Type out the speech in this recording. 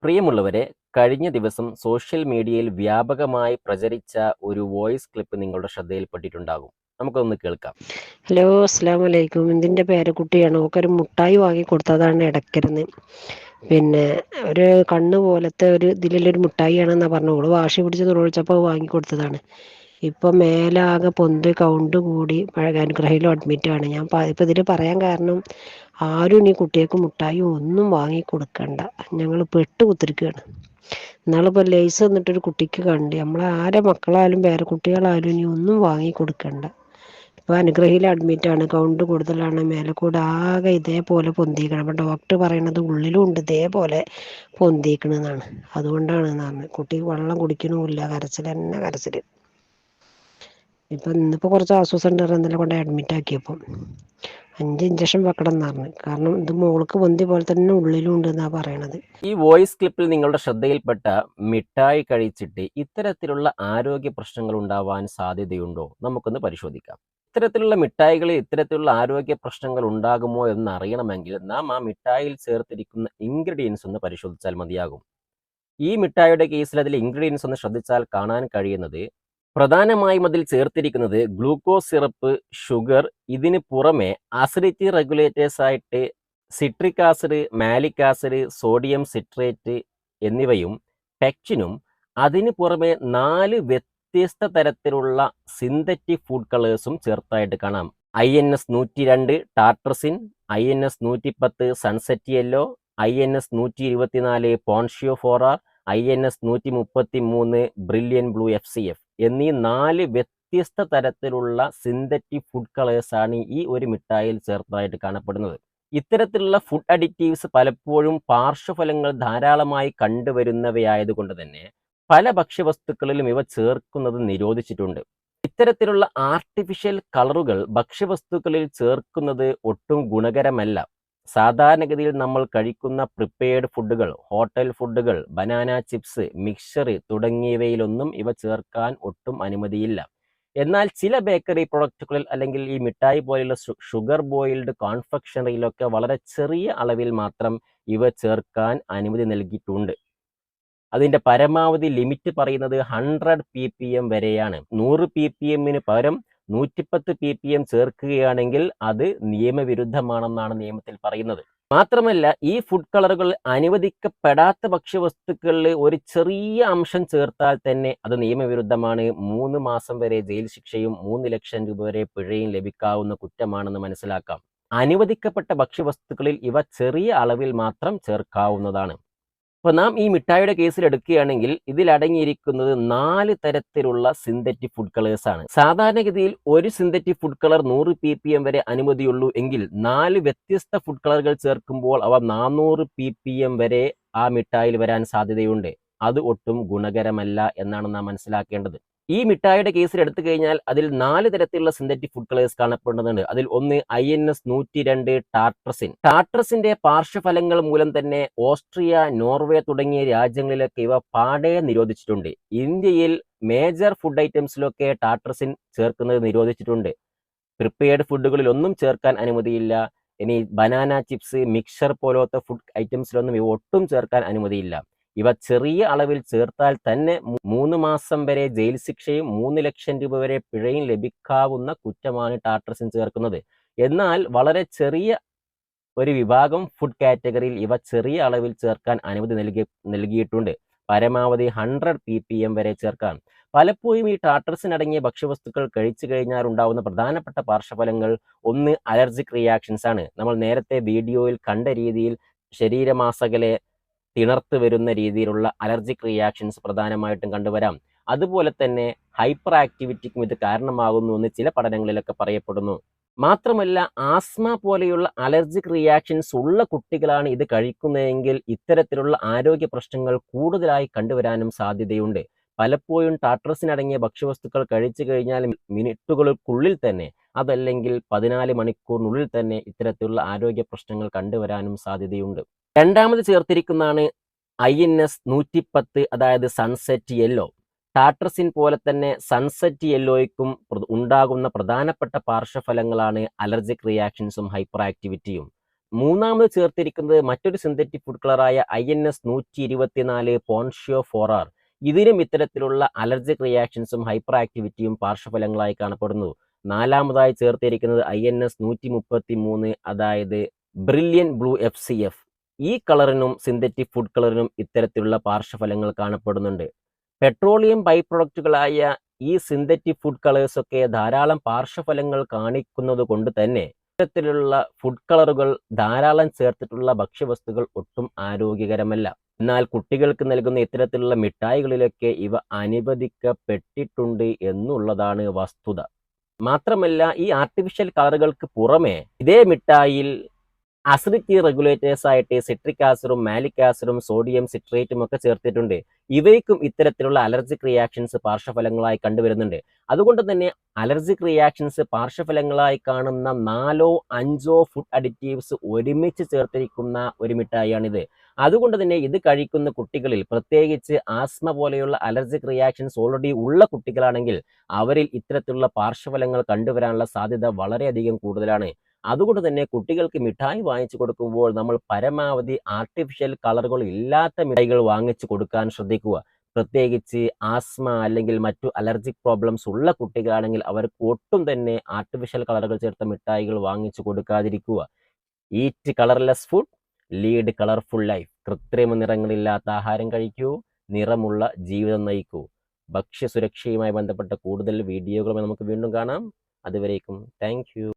പ്രിയമുള്ളവരെ, കഴിഞ്ഞ ദിവസം സോഷ്യൽ മീഡിയയിൽ വ്യാപകമായി പ്രചരിച്ച ഒരു വോയിസ് ക്ലിപ്പ് നിങ്ങളുടെ ശ്രദ്ധയിൽപ്പെട്ടിട്ടുണ്ടാകും. നമുക്കൊന്ന് കേൾക്കാം. ഹലോ, അസ്സാം വലൈക്കും. ഇതിൻ്റെ പേരക്കുട്ടിയാണ്. ഓക്കൊരു മുട്ടായി വാങ്ങി കൊടുത്തതാണ് ഇടയ്ക്കിരുന്ന്. പിന്നെ ഒരു കണ്ണ് പോലത്തെ ഒരു ഇതിലുള്ളൊരു മുട്ടായി ആണെന്നാണ് പറഞ്ഞു. ഓള് വാശി പിടിച്ച് തുറവിളിച്ചപ്പോൾ വാങ്ങി കൊടുത്തതാണ്. ഇപ്പം മേലാകെ പൊന്ത് കൗണ്ട് കൂടി അനുഗ്രഹയിലും അഡ്മിറ്റാണ്. ഇപ്പം ഇതിൽ പറയാൻ കാരണം, ആരും ഇനി കുട്ടികൾക്ക് മുട്ടായി ഒന്നും വാങ്ങി കൊടുക്കണ്ട. ഞങ്ങൾ പെട്ട് കുത്തിരിക്കുകയാണ്. ഇന്നാളിപ്പോൾ ലേസ് എന്നിട്ടൊരു കുട്ടിക്ക് കണ്ട്. നമ്മളെ ആരെ മക്കളായാലും പേരക്കുട്ടികളായാലും ഇനി ഒന്നും വാങ്ങി കൊടുക്കണ്ട. ഇപ്പോൾ അനുഗ്രഹയിൽ അഡ്മിറ്റാണ്. കൗണ്ട് കൂടുതലാണ്. മേലെക്കൂടെ ആകെ ഇതേപോലെ പൊന്തിക്കണം. അപ്പം ഡോക്ടർ പറയണത് ഉള്ളിലും ഉണ്ട് ഇതേപോലെ പൊന്തിക്കണമെന്നാണ്. അതുകൊണ്ടാണ് കുട്ടി വെള്ളം കുടിക്കണമില്ല, കരച്ചിൽ തന്നെ കരച്ചിൽ. ഇന്നിപ്പോൾ കുറച്ച് ആശ്വാസം ഉണ്ട്. ഇന്നലെ കൊണ്ട് അഡ്മിറ്റ് ആക്കിയപ്പം 5 ഇഞ്ചക്ഷൻ വെക്കണം എന്ന് പറഞ്ഞു. കാരണം ഇത് മോൾക്ക് പൊന്തി പോലെ തന്നെ ഉള്ളിലും ഉണ്ട് എന്നാണ് പറയണത്. ഈ വോയിസ് ക്ലിപ്പിൽ നിങ്ങളുടെ ശ്രദ്ധയിൽപ്പെട്ട മിഠായി കഴിച്ചിട്ട് ഇത്തരത്തിലുള്ള ആരോഗ്യ പ്രശ്നങ്ങൾ ഉണ്ടാവാൻ സാധ്യതയുണ്ടോ? നമുക്കൊന്ന് പരിശോധിക്കാം. ഇത്തരത്തിലുള്ള മിഠായികളിൽ ഇത്തരത്തിലുള്ള ആരോഗ്യ പ്രശ്നങ്ങൾ ഉണ്ടാകുമോ എന്ന് അറിയണമെങ്കിൽ നാം ആ മിഠായിൽ ചേർത്തിരിക്കുന്ന ഇൻഗ്രീഡിയൻസ് ഒന്ന് പരിശോധിച്ചാൽ മതിയാകും. ഈ മിഠായിയുടെ കേസിൽ അതിൽ ഇൻഗ്രീഡിയൻസ് ഒന്ന് ശ്രദ്ധിച്ചാൽ കാണാൻ കഴിയുന്നത്, പ്രധാനമായും അതിൽ ചേർത്തിരിക്കുന്നത് ഗ്ലൂക്കോസ് സിറപ്പ്, ഷുഗർ, ഇതിന് പുറമെ അസിഡിറ്റി റെഗുലേറ്റേഴ്സ് ആയിട്ട് citric acid, malic acid, sodium citrate എന്നിവയും പെക്റ്റിനും അതിന് പുറമെ 4 വ്യത്യസ്ത തരത്തിലുള്ള സിന്തറ്റിക് ഫുഡ് കളേഴ്സും ചേർത്തായിട്ട് കാണാം. INS 102 tartrazine, INS 110 sunset yellow, INS 124 പോൺഷിയോ ഫോറാർ, INS 133 brilliant blue FCF എന്നീ 4 വ്യത്യസ്ത തരത്തിലുള്ള സിന്തറ്റിക് ഫുഡ് കളേഴ്സാണ് ഈ ഒരു മിഠായിൽ ചേർത്തതായിട്ട് കാണപ്പെടുന്നത്. ഇത്തരത്തിലുള്ള ഫുഡ് അഡിറ്റീവ്സ് പലപ്പോഴും പാർശ്വഫലങ്ങൾ ധാരാളമായി കണ്ടുവരുന്നവയായതുകൊണ്ട് തന്നെ പല ഭക്ഷ്യവസ്തുക്കളിലും ഇവ ചേർക്കുന്നത് നിരോധിച്ചിട്ടുണ്ട്. ഇത്തരത്തിലുള്ള ആർട്ടിഫിഷ്യൽ കളറുകൾ ഭക്ഷ്യവസ്തുക്കളിൽ ചേർക്കുന്നത് ഒട്ടും ഗുണകരമല്ല. സാധാരണഗതിയിൽ നമ്മൾ കഴിക്കുന്ന പ്രിപ്പയർഡ് ഫുഡുകൾ, ഹോട്ടൽ ഫുഡുകൾ, ബനാന ചിപ്സ്, മിക്സ്ചർ തുടങ്ങിയവയിലൊന്നും ഇവ ചേർക്കാൻ ഒട്ടും അനുമതിയില്ല. എന്നാൽ ചില ബേക്കറി പ്രൊഡക്റ്റുകളിൽ അല്ലെങ്കിൽ ഈ മിഠായി പോലെയുള്ള ഷുഗർ ബോയിൽഡ് കോൺഫെക്ഷണറിയിലൊക്കെ വളരെ ചെറിയ അളവിൽ മാത്രം ഇവ ചേർക്കാൻ അനുമതി നൽകിയിട്ടുണ്ട്. അതിൻ്റെ പരമാവധി ലിമിറ്റ് പറയുന്നത് 100 ppm വരെയാണ്. 100 ppm പകരം 110 ppm ചേർക്കുകയാണെങ്കിൽ അത് നിയമവിരുദ്ധമാണെന്നാണ് നിയമത്തിൽ പറയുന്നത്. മാത്രമല്ല, ഈ ഫുഡ് കളറുകൾ അനുവദിക്കപ്പെടാത്ത ഭക്ഷ്യവസ്തുക്കളിൽ ഒരു ചെറിയ അംശം ചേർത്താൽ തന്നെ അത് നിയമവിരുദ്ധമാണ്. 3 മാസം വരെ ജയിൽ ശിക്ഷയും 3 ലക്ഷം രൂപ വരെ പിഴയും ലഭിക്കാവുന്ന കുറ്റമാണെന്ന് മനസ്സിലാക്കാം. അനുവദിക്കപ്പെട്ട ഭക്ഷ്യവസ്തുക്കളിൽ ഇവ ചെറിയ അളവിൽ മാത്രം ചേർക്കാവുന്നതാണ്. അപ്പോൾ നാം ഈ മിഠായിയുടെ കേസിൽ എടുക്കുകയാണെങ്കിൽ ഇതിൽ അടങ്ങിയിരിക്കുന്നത് 4 തരത്തിലുള്ള സിന്തറ്റിക് ഫുഡ് കളേഴ്സ് ആണ്. സാധാരണഗതിയിൽ ഒരു സിന്തറ്റിക് ഫുഡ് കളർ 100 ppm വരെ അനുമതിയുള്ളൂ എങ്കിൽ 4 വ്യത്യസ്ത ഫുഡ് കളറുകൾ ചേർക്കുമ്പോൾ അവ 400 ppm വരെ ആ മിഠായിൽ വരാൻ സാധ്യതയുണ്ട്. അത് ഒട്ടും ഗുണകരമല്ല എന്നാണ് നാം മനസ്സിലാക്കേണ്ടത്. ഈ മിഠായിയുടെ കേസിൽ എടുത്തു കഴിഞ്ഞാൽ അതിൽ 4 തരത്തിലുള്ള സിന്തറ്റിക് ഫുഡ് കളേഴ്സ് കാണപ്പെടുന്നുണ്ട്. അതിൽ ഒന്ന് INS 102 ടാർട്രസിൻ. ടാർട്രസിന്റെ പാർശ്വഫലങ്ങൾ മൂലം തന്നെ ഓസ്ട്രിയ, നോർവേ തുടങ്ങിയ രാജ്യങ്ങളിലൊക്കെ ഇവ പാടെ നിരോധിച്ചിട്ടുണ്ട്. ഇന്ത്യയിൽ മേജർ ഫുഡ് ഐറ്റംസിലൊക്കെ ടാർട്രസിൻ ചേർക്കുന്നത് നിരോധിച്ചിട്ടുണ്ട്. പ്രിപ്പയർഡ് ഫുഡുകളിൽ ഒന്നും ചേർക്കാൻ അനുമതിയില്ല. ഇനി ബനാന ചിപ്സ്, മിക്സ്ചർ പോലത്തെ ഫുഡ് ഐറ്റംസിലൊന്നും ഇവ ഒട്ടും ചേർക്കാൻ അനുമതിയില്ല. ഇവ ചെറിയ അളവിൽ ചേർത്താൽ തന്നെ 3 മാസം വരെ ജയിൽ ശിക്ഷയും 3 ലക്ഷം രൂപ വരെ പിഴയും ലഭിക്കാവുന്ന കുറ്റമാണ് ടാർട്രസിൻ ചേർക്കുന്നത്. എന്നാൽ വളരെ ചെറിയ ഒരു വിഭാഗം ഫുഡ് കാറ്റഗറിയിൽ ഇവ ചെറിയ അളവിൽ ചേർക്കാൻ അനുമതി നൽകിയിട്ടുണ്ട്. പരമാവധി 100 ppm വരെ ചേർക്കാം. പലപ്പോഴും ഈ ടാർട്രസിൻ അടങ്ങിയ ഭക്ഷ്യവസ്തുക്കൾ കഴിച്ചു കഴിഞ്ഞാൽ ഉണ്ടാവുന്ന പ്രധാനപ്പെട്ട പാർശ്വഫലങ്ങൾ ഒന്ന് അലർജിക് റിയാക്ഷൻസ് ആണ്. നമ്മൾ നേരത്തെ വീഡിയോയിൽ കണ്ട രീതിയിൽ ശരീരമാസകലെ തിണർത്ത് വരുന്ന രീതിയിലുള്ള അലർജിക് റിയാക്ഷൻസ് പ്രധാനമായിട്ടും കണ്ടുവരാം. അതുപോലെ തന്നെ ഹൈപ്പർ ആക്ടിവിറ്റിക്കും ഇത് കാരണമാകുന്നു എന്ന് ചില പഠനങ്ങളിലൊക്കെ പറയപ്പെടുന്നു. മാത്രമല്ല, ആസ്മ പോലെയുള്ള അലർജിക് റിയാക്ഷൻസ് ഉള്ള കുട്ടികളാണ് ഇത് കഴിക്കുന്നതെങ്കിൽ ഇത്തരത്തിലുള്ള ആരോഗ്യ പ്രശ്നങ്ങൾ കൂടുതലായി കണ്ടുവരാനും സാധ്യതയുണ്ട്. പലപ്പോഴും ടാർട്രസിൻ അടങ്ങിയ ഭക്ഷ്യവസ്തുക്കൾ കഴിച്ചു കഴിഞ്ഞാൽ മിനിറ്റുകൾക്കുള്ളിൽ തന്നെ, അതല്ലെങ്കിൽ 14 മണിക്കൂറിനുള്ളിൽ തന്നെ ഇത്തരത്തിലുള്ള ആരോഗ്യ പ്രശ്നങ്ങൾ കണ്ടുവരാനും സാധ്യതയുണ്ട്. രണ്ടാമത് ചേർത്തിരിക്കുന്നതാണ് INS 110, അതായത് സൺസെറ്റ് യെല്ലോ. ടാർട്രസിൻ പോലെ തന്നെ സൺസെറ്റ് യെല്ലോയ്ക്കും ഉണ്ടാകുന്ന പ്രധാനപ്പെട്ട പാർശ്വഫലങ്ങളാണ് അലർജിക് റിയാക്ഷൻസും ഹൈപ്പർ ആക്ടിവിറ്റിയും. മൂന്നാമത് ചേർത്തിരിക്കുന്നത് മറ്റൊരു സിന്തറ്റിക് ഫുഡ് കളറായ INS 124 പോൺഷ്യോ 4R. ഇതിനും ഇത്തരത്തിലുള്ള അലർജിക് റിയാക്ഷൻസും ഹൈപ്പർ ആക്ടിവിറ്റിയും പാർശ്വഫലങ്ങളായി കാണപ്പെടുന്നു. നാലാമതായി ചേർത്തിരിക്കുന്നത് INS 133, അതായത് ബ്രില്യൻ ബ്ലൂ FCF. ഈ കളറിനും സിന്തറ്റിക് ഫുഡ് കളറിനും ഇത്തരത്തിലുള്ള പാർശ്വഫലങ്ങൾ കാണപ്പെടുന്നുണ്ട്. പെട്രോളിയം ബൈ പ്രൊഡക്റ്റുകളായ ഈ സിന്തറ്റിക് ഫുഡ് കളേഴ്സൊക്കെ ധാരാളം പാർശ്വഫലങ്ങൾ കാണിക്കുന്നത് കൊണ്ട് തന്നെ ഇത്തരത്തിലുള്ള ഫുഡ് കളറുകൾ ധാരാളം ചേർത്തിട്ടുള്ള ഭക്ഷ്യവസ്തുക്കൾ ഒട്ടും ആരോഗ്യകരമല്ല. എന്നാൽ കുട്ടികൾക്ക് നൽകുന്ന ഇത്തരത്തിലുള്ള മിഠായികളിലൊക്കെ ഇവ അനുവദിക്കപ്പെട്ടിട്ടുണ്ട് എന്നുള്ളതാണ് വസ്തുത. മാത്രമല്ല, ഈ ആർട്ടിഫിഷ്യൽ കളറുകൾക്ക് പുറമെ ഇതേ മിഠായിൽ അസിഡിറ്റി റെഗുലേറ്റേഴ്സ് ആയിട്ട് സിട്രിക് ആസിഡും മാലിക് ആസിഡും സോഡിയം സിട്രേറ്റും ഒക്കെ ചേർത്തിട്ടുണ്ട്. ഇവയ്ക്കും ഇത്തരത്തിലുള്ള അലർജിക് റിയാക്ഷൻസ് പാർശ്വഫലങ്ങളായി കണ്ടുവരുന്നുണ്ട്. അതുകൊണ്ട് തന്നെ അലർജിക് റിയാക്ഷൻസ് പാർശ്വഫലങ്ങളായി കാണുന്ന 4 or 5 ഫുഡ് അഡിറ്റീവ്സ് ഒരുമിച്ച് ചേർത്തിരിക്കുന്ന ഒരു മിഠായിയാണിത്. അതുകൊണ്ട് തന്നെ ഇത് കഴിക്കുന്ന കുട്ടികളിൽ, പ്രത്യേകിച്ച് ആസ്മ പോലെയുള്ള അലർജിക് റിയാക്ഷൻസ് ഓൾറെഡി ഉള്ള കുട്ടികളാണെങ്കിൽ അവരിൽ ഇത്തരത്തിലുള്ള പാർശ്വഫലങ്ങൾ കണ്ടുവരാനുള്ള സാധ്യത വളരെയധികം കൂടുതലാണ്. അതുകൊണ്ട് തന്നെ കുട്ടികൾക്ക് മിഠായി വാങ്ങിച്ചു കൊടുക്കുമ്പോൾ നമ്മൾ പരമാവധി ആർട്ടിഫിഷ്യൽ കളറുകൾ ഇല്ലാത്ത മിഠായികൾ വാങ്ങിച്ചു കൊടുക്കാൻ ശ്രദ്ധിക്കുക. പ്രത്യേകിച്ച് ആസ്മ അല്ലെങ്കിൽ മറ്റു അലർജിക് പ്രോബ്ലംസ് ഉള്ള കുട്ടികളാണെങ്കിൽ അവർക്ക് ഒട്ടും തന്നെ ആർട്ടിഫിഷ്യൽ കളറുകൾ ചേർത്ത മിഠായികൾ വാങ്ങിച്ചു കൊടുക്കാതിരിക്കുക. Eat colourless food, lead colourful life. കൃത്രിമ നിറങ്ങളില്ലാത്ത ആഹാരം കഴിക്കൂ, നിറമുള്ള ജീവിതം നയിക്കൂ. ഭക്ഷ്യസുരക്ഷയുമായി ബന്ധപ്പെട്ട കൂടുതൽ വീഡിയോകളുമായി നമുക്ക് വീണ്ടും കാണാം. അതുവരേക്കും താങ്ക് യു.